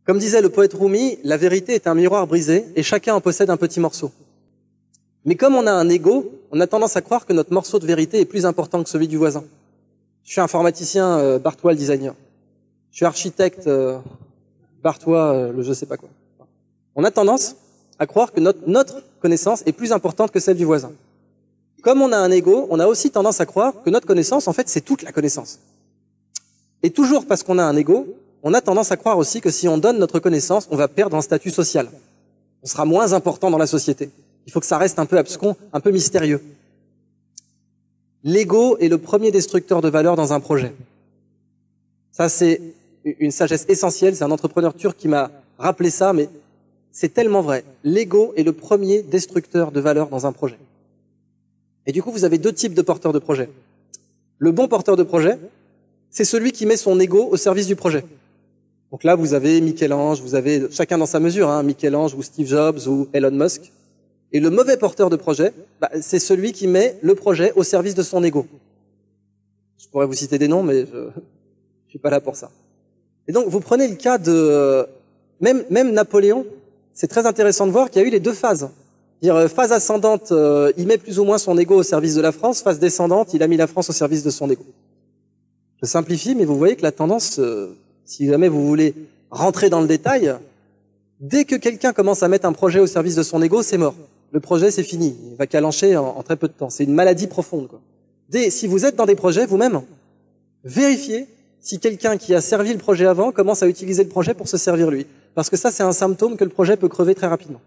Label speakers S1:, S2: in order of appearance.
S1: Comme disait le poète Rumi, la vérité est un miroir brisé et chacun en possède un petit morceau. Mais comme on a un ego, on a tendance à croire que notre morceau de vérité est plus important que celui du voisin. Je suis informaticien, Bartois le designer. Je suis architecte, Bartois le je sais pas quoi. On a tendance à croire que notre connaissance est plus importante que celle du voisin. Comme on a un ego, on a aussi tendance à croire que notre connaissance, en fait, c'est toute la connaissance. Et toujours parce qu'on a un ego, on a tendance à croire aussi que si on donne notre connaissance, on va perdre en statut social. On sera moins important dans la société. Il faut que ça reste un peu abscon, un peu mystérieux. L'ego est le premier destructeur de valeur dans un projet. Ça, c'est une sagesse essentielle. C'est un entrepreneur turc qui m'a rappelé ça, mais c'est tellement vrai. L'ego est le premier destructeur de valeur dans un projet. Et du coup, vous avez deux types de porteurs de projet. Le bon porteur de projet, c'est celui qui met son ego au service du projet. Donc là, vous avez Michel-Ange, vous avez chacun dans sa mesure, hein, Michel-Ange ou Steve Jobs ou Elon Musk. Et le mauvais porteur de projet, c'est celui qui met le projet au service de son ego. Je pourrais vous citer des noms, mais je suis pas là pour ça. Et donc, vous prenez le cas de même Napoléon. C'est très intéressant de voir qu'il y a eu les deux phases. Dire phase ascendante, il met plus ou moins son ego au service de la France. Phase descendante, il a mis la France au service de son ego. Je simplifie, mais vous voyez que la tendance, si jamais vous voulez rentrer dans le détail, dès que quelqu'un commence à mettre un projet au service de son ego, c'est mort. Le projet, c'est fini. Il va calancher en très peu de temps. C'est une maladie profonde, quoi. Si vous êtes dans des projets, vous-même, vérifiez si quelqu'un qui a servi le projet avant commence à utiliser le projet pour se servir lui. Parce que ça, c'est un symptôme que le projet peut crever très rapidement.